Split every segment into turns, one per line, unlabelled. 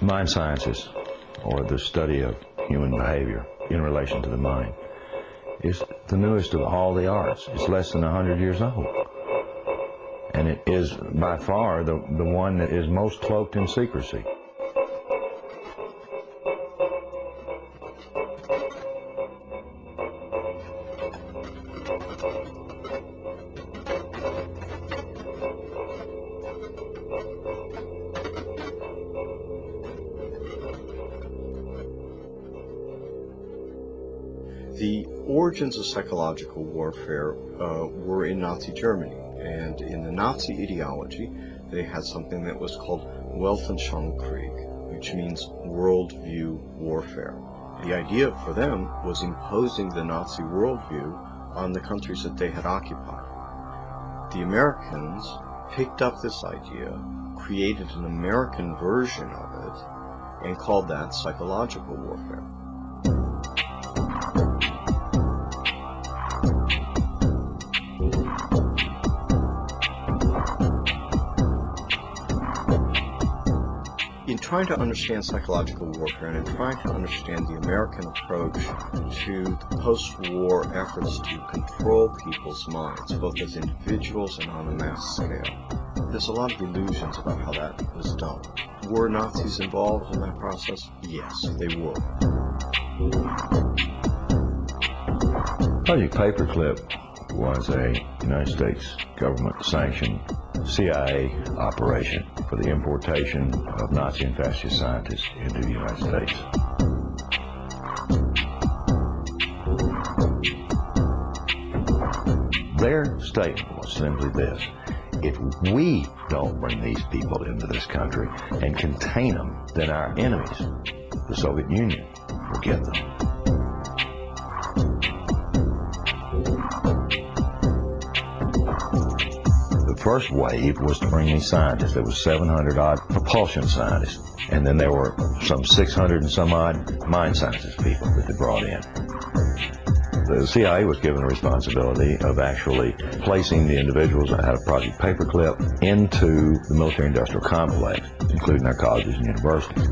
Mind sciences, or the study of human behavior in relation to the mind, is the newest of all the arts. It's less than 100 years old. And it is by far the one that is most cloaked in secrecy.
The origins of psychological warfare were in Nazi Germany, and in the Nazi ideology they had something that was called Weltanschauungskrieg, which means worldview warfare. The idea for them was imposing the Nazi worldview on the countries that they had occupied. The Americans picked up this idea, created an American version of it, and called that psychological warfare. In trying to understand psychological warfare and in trying to understand the American approach to the post-war efforts to control people's minds, both as individuals and on a mass scale, there's a lot of illusions about how that was done. Were Nazis involved in that process? Yes, they were.
Project Paperclip was a United States government-sanctioned CIA operation for the importation of Nazi and fascist scientists into the United States. Their statement was simply this: if we don't bring these people into this country and contain them, then our enemies, the Soviet Union, will get them. The first wave was to bring these scientists. There was 700 odd propulsion scientists, and then there were some 600 and some odd mind sciences people that they brought in. The CIA was given the responsibility of actually placing the individuals that had a Project Paperclip into the military-industrial complex, including their colleges and universities.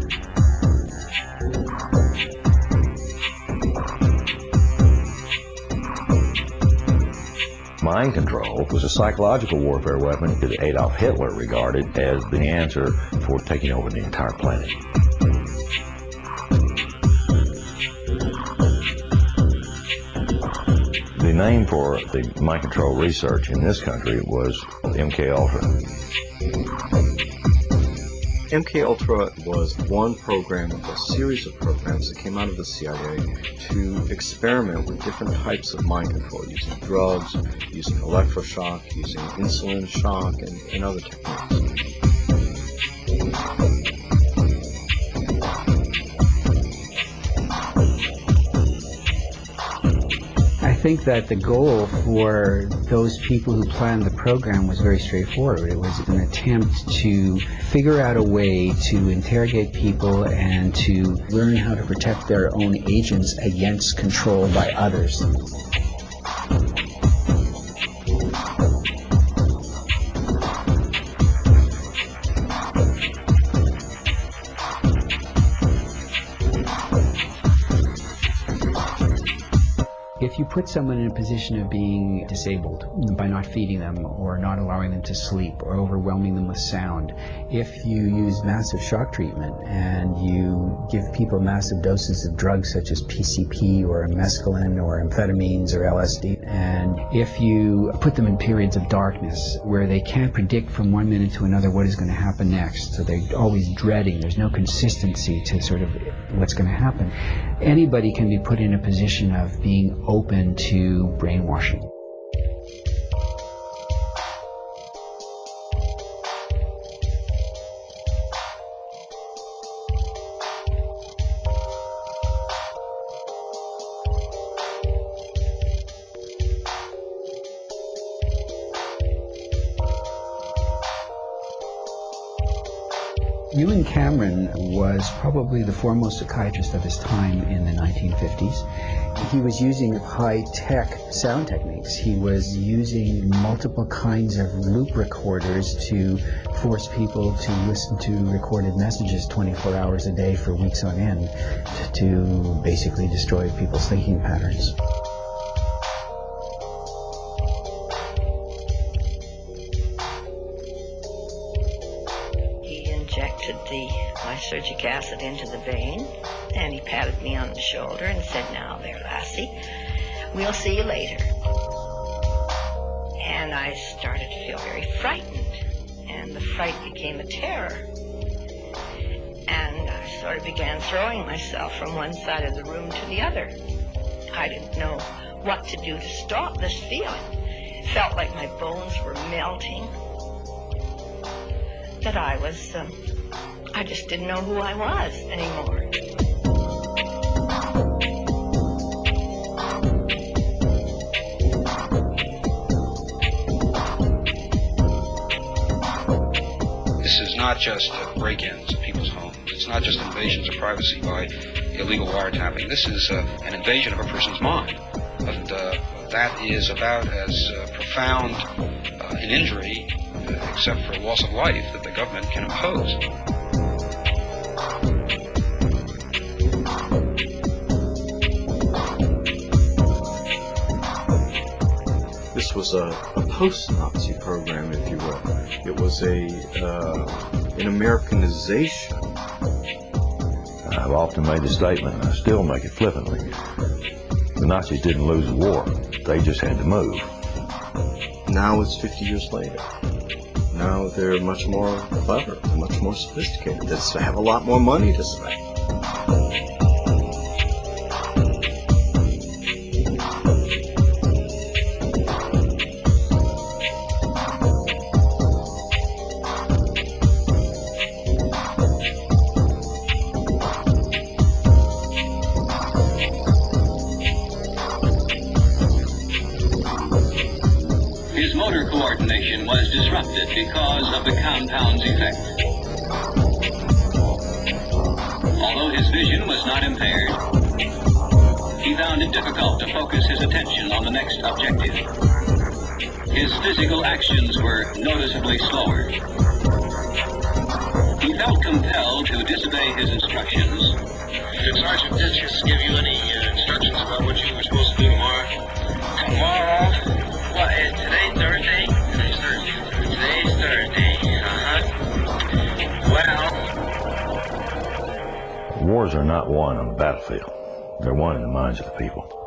Mind control was a psychological warfare weapon that Adolf Hitler regarded as the answer for taking over the entire planet. The name for the mind control research in this country was MKUltra.
MKUltra was one program of a series of programs that came out of the CIA to experiment with different types of mind control, using drugs, using electroshock, using insulin shock, and other techniques.
I think that the goal for those people who planned the program was very straightforward. It was an attempt to figure out a way to interrogate people and to learn how to protect their own agents against control by others. If you put someone in a position of being disabled by not feeding them or not allowing them to sleep or overwhelming them with sound, if you use massive shock treatment and you give people massive doses of drugs such as PCP or mescaline or amphetamines or LSD, and if you put them in periods of darkness where they can't predict from one minute to another what is going to happen next, so they're always dreading, there's no consistency to sort of what's going to happen, anybody can be put in a position of being open to brainwashing. Ewan Cameron was probably the foremost psychiatrist of his time in the 1950s. He was using high-tech sound techniques. He was using multiple kinds of loop recorders to force people to listen to recorded messages 24 hours a day for weeks on end to basically destroy people's thinking patterns.
Injected the lysergic acid into the vein, and he patted me on the shoulder and said, "Now there, lassie, we'll see you later." And I started to feel very frightened, and the fright became a terror. And I sort of began throwing myself from one side of the room to the other. I didn't know what to do to stop this feeling. It felt like my bones were melting. That I just didn't know who I was anymore.
This is not just break-ins of people's homes. It's not just invasions of privacy by illegal wiretapping. This is an invasion of a person's mind. And that is about as profound an injury, except for loss of life, that the government can impose.
This was a post-Nazi program, if you will. It was an Americanization.
I've often made the statement, and I still make it flippantly. The Nazis didn't lose the war. They just had to move.
Now it's 50 years later. Now they're much more clever, much more sophisticated. They have a lot more money to spend.
His motor coordination was disrupted because of the compound's effect. Although his vision was not impaired, he found it difficult to focus his attention on the next objective. His physical actions were noticeably slower. He felt compelled to disobey his instructions.
Did Sergeant Ditches give you any instructions about what you were supposed to do tomorrow? Tomorrow? What, today's Thursday? Today's Thursday. Today's Thursday. Well...
Wars are not won on the battlefield. They're won in the minds of the people.